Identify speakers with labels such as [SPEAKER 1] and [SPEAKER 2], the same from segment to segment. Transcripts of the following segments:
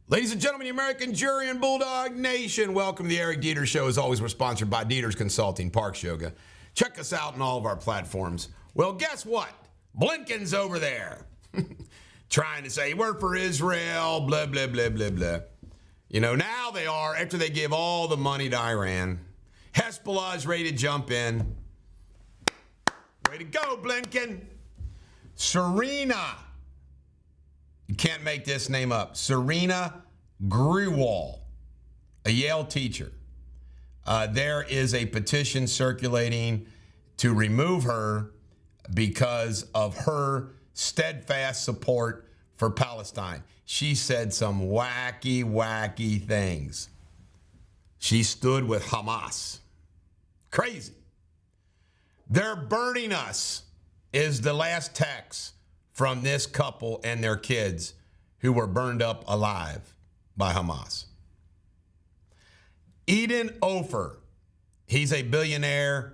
[SPEAKER 1] Ladies and gentlemen, the American Jury and Bulldog Nation, welcome to the Eric Deters Show. As always, we're sponsored by Deters Consulting, Parks Yoga. Check us out on all of our platforms. Well, guess what? Blinken's over there trying to say we're for Israel, blah, blah, blah, blah, blah. You know, now they are, after they give all the money to Iran. Hezbollah's ready to jump in. Way to go, Blinken. Serena. You can't make this name up. Serena Grewal, a Yale teacher. There is a petition circulating to remove her because of her steadfast support for Palestine. She said some wacky, wacky things. She stood with Hamas. Crazy. They're burning us is the last text from this couple and their kids who were burned up alive by Hamas. Eden Ofer, he's a billionaire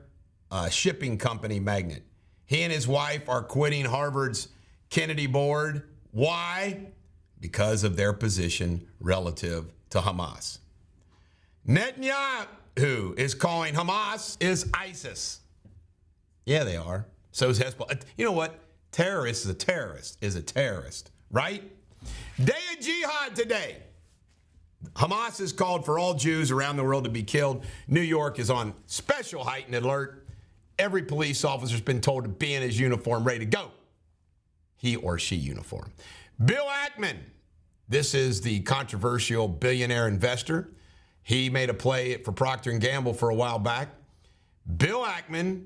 [SPEAKER 1] shipping company magnate. He and his wife are quitting Harvard's Kennedy board. Why? Because of their position relative to Hamas. Netanyahu is calling Hamas is ISIS. Yeah, they are. So is Hezbollah. You know what? Terrorist is a terrorist, right? Day of Jihad today. Hamas has called for all Jews around the world to be killed. New York is on special heightened alert. Every police officer's been told to be in his uniform, ready to go. He or she uniform. Bill Ackman. This is the controversial billionaire investor. He made a play for Procter & Gamble for a while back. Bill Ackman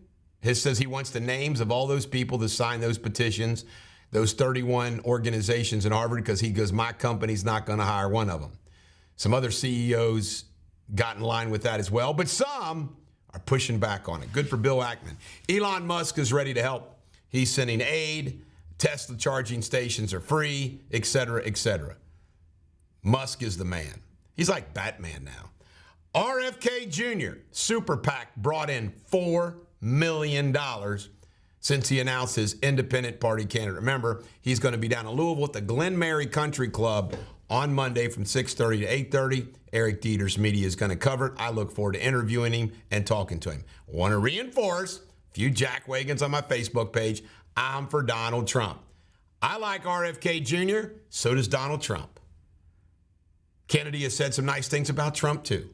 [SPEAKER 1] says he wants the names of all those people that signed those petitions, those 31 organizations in Harvard, because he goes, my company's not going to hire one of them. Some other CEOs got in line with that as well, but some are pushing back on it. Good for Bill Ackman. Elon Musk is ready to help. He's sending aid. Tesla charging stations are free, et cetera, et cetera. Musk is the man. He's like Batman now. RFK Jr., Super PAC, brought in $4 million since he announced his independent party candidate. Remember, he's going to be down in Louisville at the Glen Mary Country Club on Monday from 6:30 to 8:30. Eric Deters Media is going to cover it. I look forward to interviewing him and talking to him. Want to reinforce, a few jackwagons on my Facebook page, I'm for Donald Trump. I like RFK Jr., so does Donald Trump. Kennedy has said some nice things about Trump, too.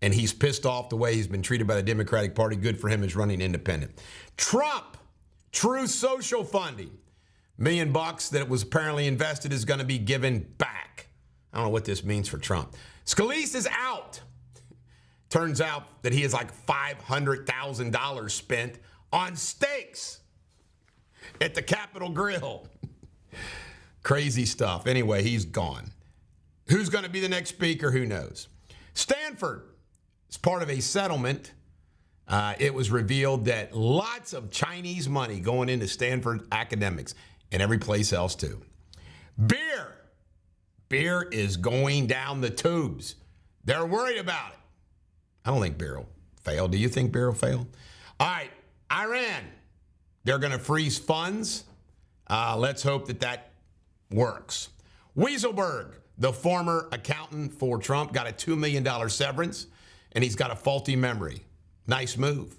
[SPEAKER 1] And he's pissed off the way he's been treated by the Democratic Party. Good for him as running independent. Trump, true social funding. $1 million that was apparently invested is going to be given back. I don't know what this means for Trump. Scalise is out. Turns out that he has like $500,000 spent on steaks at the Capitol Grill. Crazy stuff. Anyway, he's gone. Who's going to be the next speaker? Who knows? Stanford. As part of a settlement, it was revealed that lots of Chinese money going into Stanford academics and every place else too. Beer. Beer is going down the tubes. They're worried about it. I don't think beer will fail. Do you think beer will fail? All right, Iran. They're going to freeze funds. Let's hope that works. Weaselberg, the former accountant for Trump, got a $2 million severance. And he's got a faulty memory. Nice move.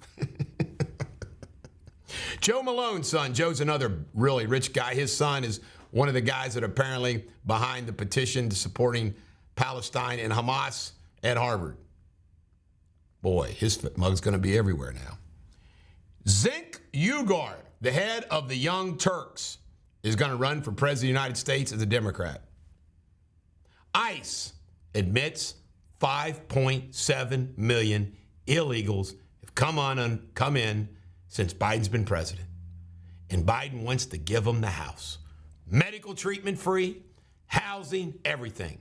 [SPEAKER 1] Joe Malone's son. Joe's another really rich guy. His son is one of the guys that are apparently behind the petition to supporting Palestine and Hamas at Harvard. Boy, his mug's going to be everywhere now. Cenk Uygur, the head of the Young Turks, is going to run for president of the United States as a Democrat. ICE admits 5.7 million illegals have come in since Biden's been president. And Biden wants to give them the house. Medical treatment free, housing, everything.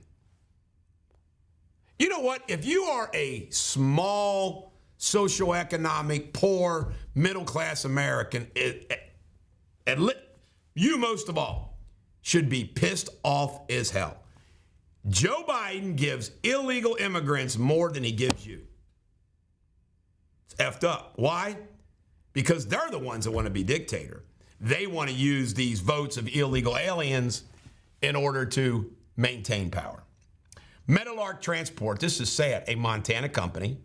[SPEAKER 1] You know what? If you are a small, socioeconomic, poor, middle-class American, you most of all should be pissed off as hell. Joe Biden gives illegal immigrants more than he gives you. It's effed up. Why? Because they're the ones that want to be dictator. They want to use these votes of illegal aliens in order to maintain power. Meadowlark Transport, this is sad, a Montana company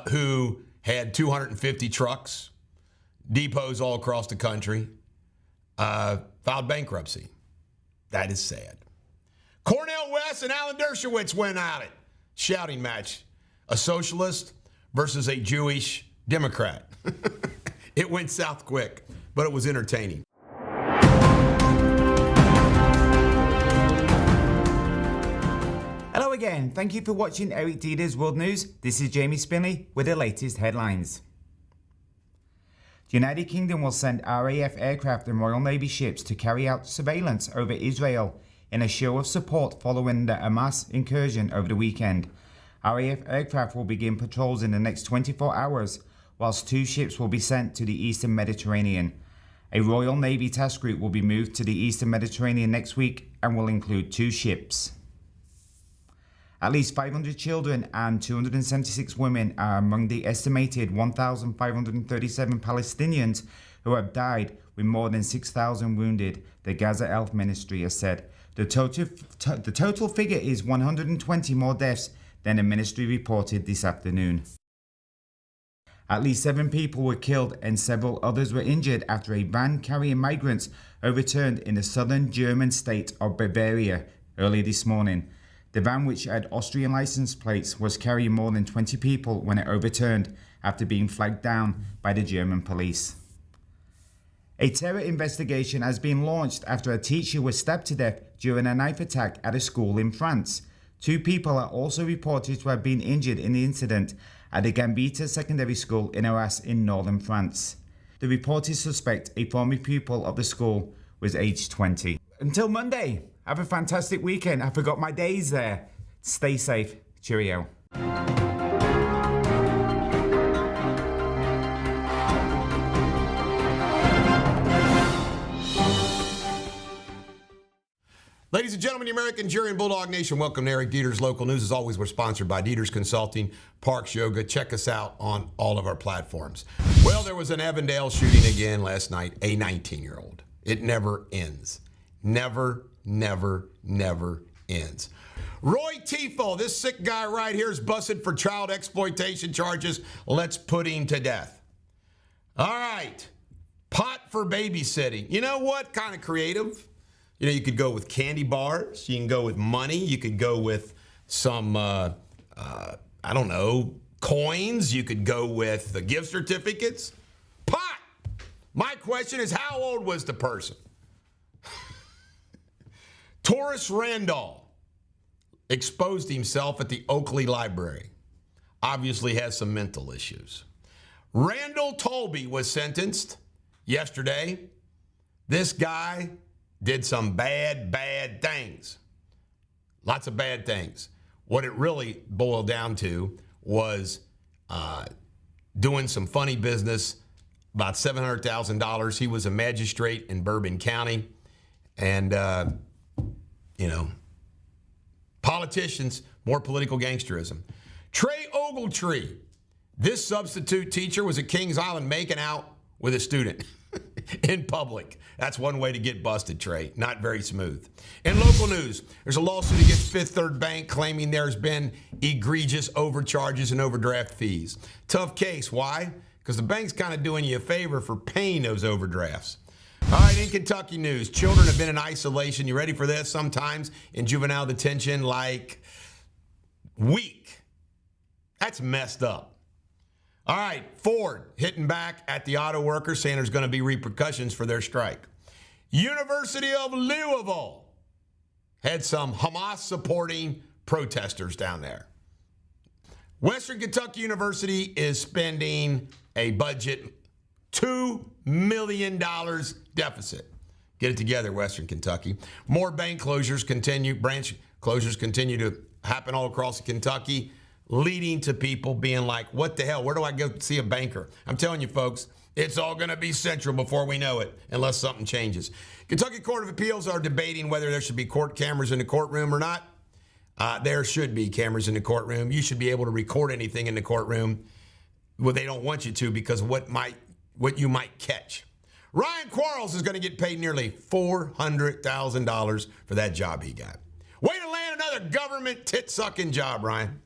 [SPEAKER 1] who had 250 trucks, depots all across the country, filed bankruptcy. That is sad. Cornel West and Alan Dershowitz went at it. Shouting match. A socialist versus a Jewish Democrat. It went south quick, but it was entertaining.
[SPEAKER 2] Hello again. Thank you for watching Eric Deters World News. This is Jamie Spinley with the latest headlines. The United Kingdom will send RAF aircraft and Royal Navy ships to carry out surveillance over Israel in a show of support following the Hamas incursion over the weekend. RAF aircraft will begin patrols in the next 24 hours, whilst 2 ships will be sent to the Eastern Mediterranean. A Royal Navy task group will be moved to the Eastern Mediterranean next week and will include 2 ships. At least 500 children and 276 women are among the estimated 1,537 Palestinians who have died, with more than 6,000 wounded, the Gaza Health Ministry has said. The total figure is 120 more deaths than the ministry reported this afternoon. At least 7 people were killed and several others were injured after a van carrying migrants overturned in the southern German state of Bavaria early this morning. The van, which had Austrian license plates, was carrying more than 20 people when it overturned after being flagged down by the German police. A terror investigation has been launched after a teacher was stabbed to death during a knife attack at a school in France. 2 people are also reported to have been injured in the incident at the Gambetta Secondary School in Arras in northern France. The reported suspect, a former pupil of the school, was aged 20. Until Monday, have a fantastic weekend. I forgot my days there. Stay safe. Cheerio.
[SPEAKER 1] Ladies and gentlemen, the American Jury and Bulldog Nation, welcome to Eric Deters Local News. As always, we're sponsored by Deters Consulting, Parks Yoga. Check us out on all of our platforms. Well, there was an Avondale shooting again last night, a 19-year-old. It never ends. Never ends. Roy Tifo, this sick guy right here, is busted for child exploitation charges. Let's put him to death. All right. Pot for babysitting. You know what? Kind of creative. You know, you could go with candy bars. You can go with money. You could go with some, I don't know, coins. You could go with the gift certificates. Pot. My question is, how old was the person? Taurus Randall exposed himself at the Oakley Library. Obviously has some mental issues. Randall Tolby was sentenced yesterday. This guy did some bad things. Lots of bad things. What it really boiled down to was doing some funny business, about $700,000. He was a magistrate in Bourbon County. And, you know, politicians, more political gangsterism. Trey Ogletree, this substitute teacher was at Kings Island making out with a student in public. That's one way to get busted, Trey. Not very smooth. In local news, there's a lawsuit against Fifth Third Bank claiming there's been egregious overcharges and overdraft fees. Tough case. Why? Because the bank's kind of doing you a favor for paying those overdrafts. All right, in Kentucky news, children have been in isolation. You ready for this? Sometimes in juvenile detention, like week. That's messed up. All right, Ford hitting back at the auto workers, saying there's going to be repercussions for their strike. University of Louisville had some Hamas-supporting protesters down there. Western Kentucky University is spending a budget $2 million deficit. Get it together, Western Kentucky. More bank closures continue, branch closures continue to happen all across Kentucky, leading to people being like, what the hell, where do I go see a banker? I'm telling you, folks, it's all going to be central before we know it, unless something changes. Kentucky Court of Appeals are debating whether there should be court cameras in the courtroom or not. There should be cameras in the courtroom. You should be able to record anything in the courtroom. Well, they don't want you to because of what you might catch. Ryan Quarles is going to get paid nearly $400,000 for that job he got. Way to land another government tit-sucking job, Ryan.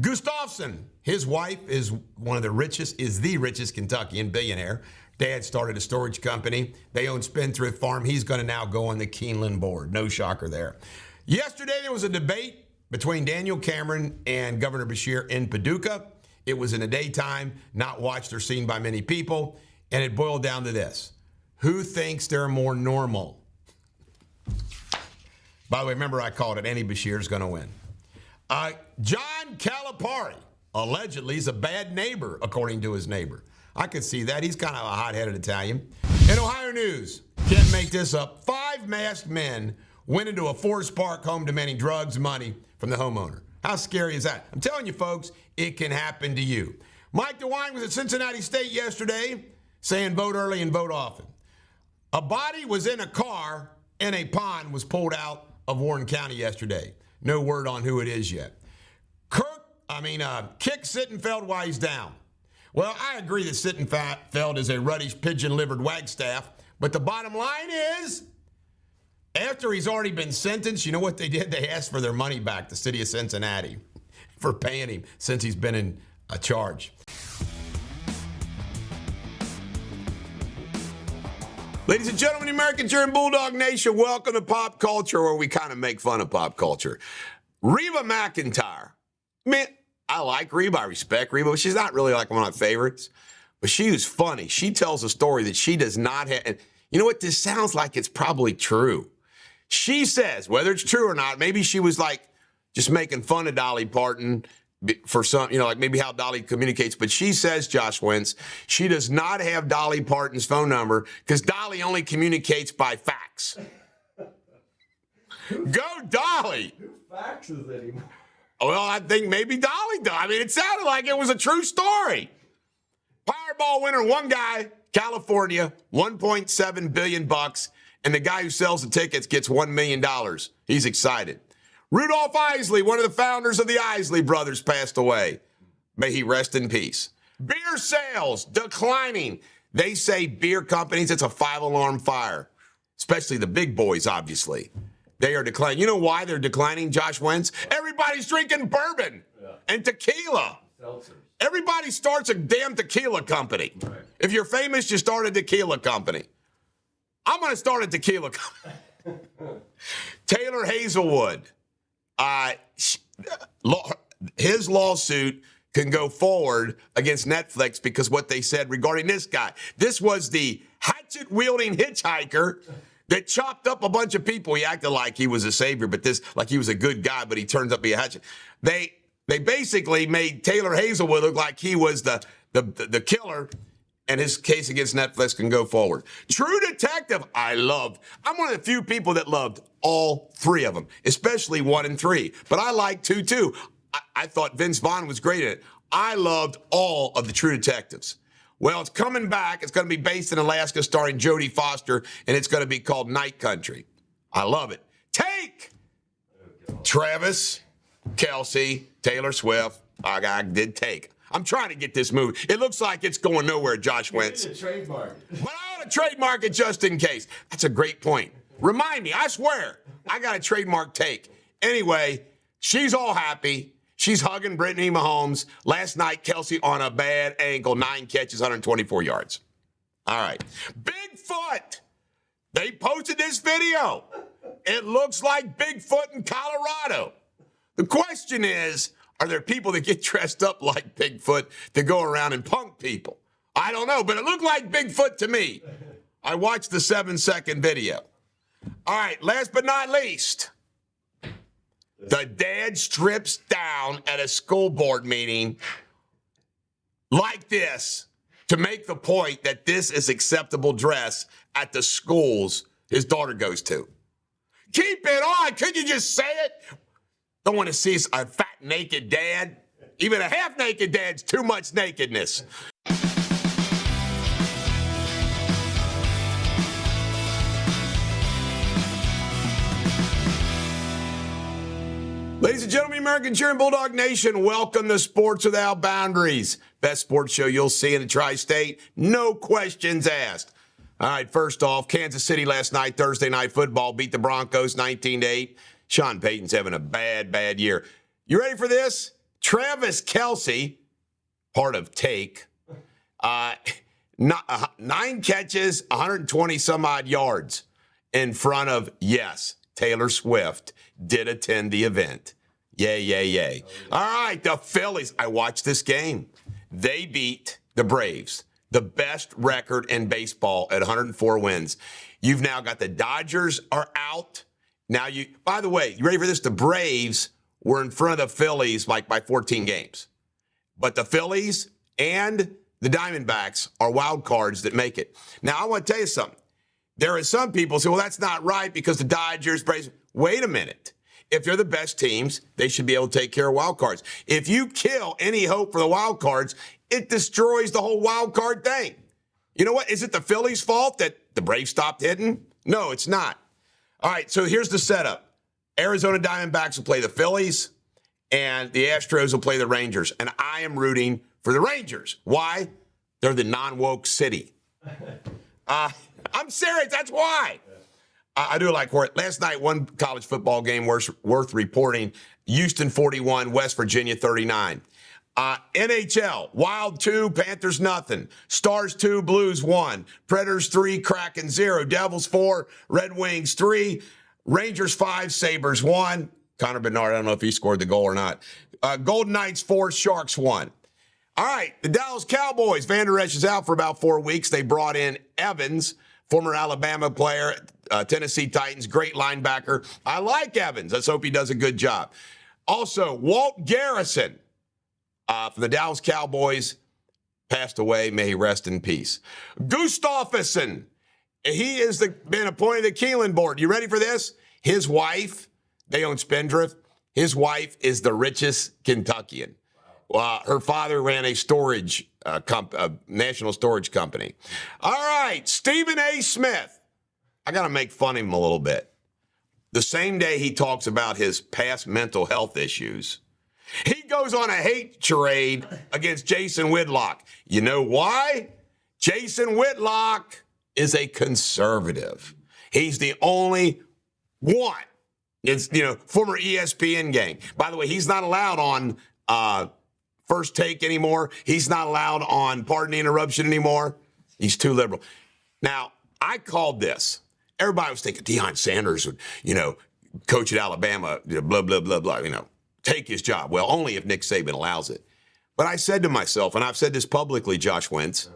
[SPEAKER 1] Gustafson, his wife is the richest Kentuckian billionaire. Dad started a storage company. They own Spendthrift Farm. He's going to now go on the Keeneland board. No shocker there. Yesterday, there was a debate between Daniel Cameron and Governor Beshear in Paducah. It was in the daytime, not watched or seen by many people, and it boiled down to this. Who thinks they're more normal? By the way, remember I called it Andy Beshear's going to win. John Calipari allegedly is a bad neighbor, according to his neighbor. I could see that. He's kind of a hot-headed Italian. In Ohio news, can't make this up, 5 masked men went into a Forest Park home demanding drugs and money from the homeowner. How scary is that? I'm telling you, folks, it can happen to you. Mike DeWine was at Cincinnati State yesterday saying vote early and vote often. A body was in a car and a pond was pulled out of Warren County yesterday. No word on who it is yet. Kick Sittenfeld while he's down. Well, I agree that Sittenfeld is a ruddish, pigeon-livered wagstaff, but the bottom line is, after he's already been sentenced, you know what they did? They asked for their money back, the city of Cincinnati, for paying him since he's been in a charge. Ladies and gentlemen, Americans here in Bulldog Nation, welcome to Pop Culture, where we kind of make fun of pop culture. Reba McEntire. Man, I like Reba. I respect Reba, but she's not really like one of my favorites. But she was funny. She tells a story that she does not have. And you know what? This sounds like it's probably true. She says, whether it's true or not, maybe she was like just making fun of Dolly Parton for some, like maybe how Dolly communicates. But she says, Josh Wentz, she does not have Dolly Parton's phone number because Dolly only communicates by fax. Go Dolly!
[SPEAKER 3] Who faxes anymore?
[SPEAKER 1] Well, I think maybe Dolly does. I mean, it sounded like it was a true story. Powerball winner, one guy, California, $1.7 billion, and the guy who sells the tickets gets $1 million. He's excited. Rudolph Isley, one of the founders of the Isley Brothers, passed away. May he rest in peace. Beer sales declining. They say beer companies, it's a 5-alarm fire, especially the big boys, obviously. They are declining. You know why they're declining, Josh Wentz? Everybody's drinking bourbon and tequila.
[SPEAKER 3] Seltzers.
[SPEAKER 1] Everybody starts a damn tequila company.
[SPEAKER 3] Right.
[SPEAKER 1] If you're famous, you start a tequila company. I'm going to start a tequila company. Taylor Hazelwood. His lawsuit can go forward against Netflix because what they said regarding this guy. This was the hatchet-wielding hitchhiker that chopped up a bunch of people. He acted like he was a savior, but like he was a good guy, but he turns up to be a hatchet. They basically made Taylor Hazelwood look like he was the killer, and his case against Netflix can go forward. True Detective, I'm one of the few people that loved all 3 of them, especially 1 and 3. But I like 2 too. I thought Vince Vaughn was great in it. I loved all of the True Detectives. Well, it's coming back. It's going to be based in Alaska, starring Jodie Foster, and it's going to be called Night Country. I love it. Take! Travis, Kelsey, Taylor Swift. I did Take. I'm trying to get this movie. It looks like it's going nowhere, Josh Wentz.
[SPEAKER 3] You need a trademark.
[SPEAKER 1] But I ought to trademark it just in case. That's a great point. Remind me, I swear, I got a trademark Take. Anyway, she's all happy. She's hugging Brittany Mahomes. Last night, Kelsey on a bad ankle, 9 catches, 124 yards. All right. Bigfoot. They posted this video. It looks like Bigfoot in Colorado. The question is, are there people that get dressed up like Bigfoot that go around and punk people? I don't know, but it looked like Bigfoot to me. I watched the 7-second video. All right, last but not least, the dad strips down at a school board meeting like this to make the point that this is acceptable dress at the schools his daughter goes to. Keep it on. Could you just say it? Don't want to see a fat, naked dad. Even a half-naked dad's too much nakedness. Ladies and gentlemen, American cheering Bulldog Nation, welcome to Sports Without Boundaries. Best sports show you'll see in the tri-state. No questions asked. All right, first off, Kansas City last night, Thursday Night Football, beat the Broncos 19-8. Sean Payton's having a bad year. You ready for this? Travis Kelce, part of Take, 9 catches, 120 some odd yards in front of, yes, Taylor Swift did attend the event. Yay. All right, the Phillies. I watched this game. They beat the Braves, the best record in baseball at 104 wins. You've now got the Dodgers are out. Now by the way, you ready for this? The Braves were in front of the Phillies like by 14 games. But the Phillies and the Diamondbacks are wild cards that make it. Now, I want to tell you something. There are some people who say, well, that's not right because the Dodgers, Braves. Wait a minute. If they're the best teams, they should be able to take care of wild cards. If you kill any hope for the wild cards, it destroys the whole wild card thing. You know what? Is it the Phillies' fault that the Braves stopped hitting? No, it's not. All right, so here's the setup. Arizona Diamondbacks will play the Phillies, and the Astros will play the Rangers. And I am rooting for the Rangers. Why? They're the non-woke city. I'm serious. That's why. I do like for it. Last night, one college football game worth reporting. Houston 41, West Virginia 39. NHL, Wild 2, Panthers nothing. Stars 2, Blues 1. Predators 3, Kraken 0. Devils 4, Red Wings 3. Rangers 5, Sabres 1. Connor Bedard, I don't know if he scored the goal or not. Golden Knights 4, Sharks 1. All right, the Dallas Cowboys. Van Der Esch is out for about 4 weeks. They brought in Evans, former Alabama player, Tennessee Titans, great linebacker. I like Evans. Let's hope he does a good job. Also, Walt Garrison from the Dallas Cowboys passed away. May he rest in peace. Gustafsson, he has been appointed to the Keelan board. You ready for this? His wife, they own Spindrift. His wife is the richest Kentuckian. Her father ran a storage national storage company. All right, Stephen A. Smith. I got to make fun of him a little bit. The same day he talks about his past mental health issues, he goes on a hate charade against Jason Whitlock. You know why? Jason Whitlock is a conservative. He's the only one. It's, former ESPN gang. By the way, he's not allowed on First Take anymore. He's not allowed on Pardon the Interruption anymore. He's too liberal. Now, I called this. Everybody was thinking Deion Sanders would, coach at Alabama, blah, blah, blah, blah, take his job. Well, only if Nick Saban allows it. But I said to myself, and I've said this publicly, Josh Wentz,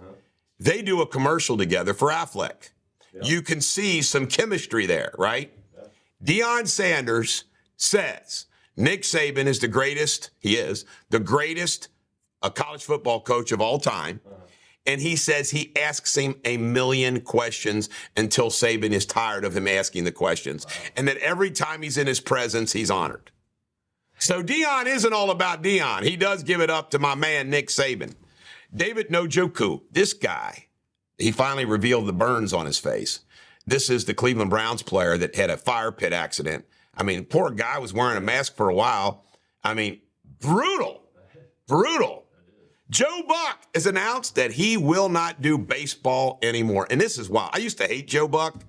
[SPEAKER 1] they do a commercial together for Affleck. Yeah. You can see some chemistry there, right? Yeah. Deion Sanders says Nick Saban is the greatest, the greatest college football coach of all time. And he says he asks him a million questions until Saban is tired of him asking the questions. And that every time he's in his presence, he's honored. So Deion isn't all about Deion. He does give it up to my man, Nick Saban. David Njoku, this guy, he finally revealed the burns on his face. This is the Cleveland Browns player that had a fire pit accident. I mean, poor guy was wearing a mask for a while. I mean, brutal. Joe Buck has announced that he will not do baseball anymore. And this is wild. I used to hate Joe Buck.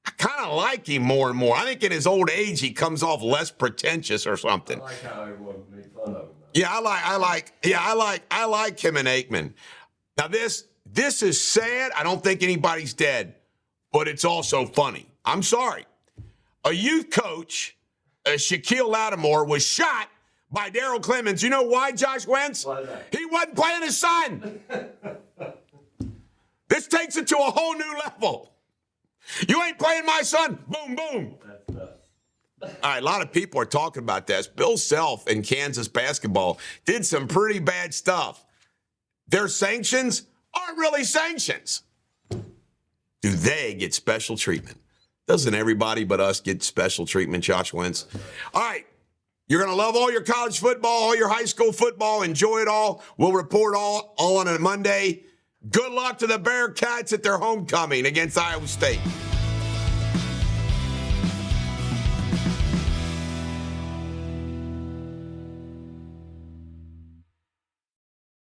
[SPEAKER 1] I kind of like him more and more. I think in his old age, he comes off less pretentious or something.
[SPEAKER 3] I like how everyone made fun of him.
[SPEAKER 1] Yeah, I like him and Aikman. Now this is sad. I don't think anybody's dead, but it's also funny. I'm sorry. A youth coach, Shaquille Lattimore, was shot by Darryl Clemens. You know why, Josh Wentz?
[SPEAKER 3] Why is that?
[SPEAKER 1] He wasn't playing his son. This takes it to a whole new level. You ain't playing my son. Boom, boom.
[SPEAKER 3] That's nuts.
[SPEAKER 1] All right, a lot of people are talking about this. Bill Self in Kansas basketball did some pretty bad stuff. Their sanctions aren't really sanctions. Do they get special treatment? Doesn't everybody but us get special treatment, Josh Wentz? All right. You're going to love all your college football, all your high school football. Enjoy it all. We'll report all on a Monday. Good luck to the Bearcats at their homecoming against Iowa State.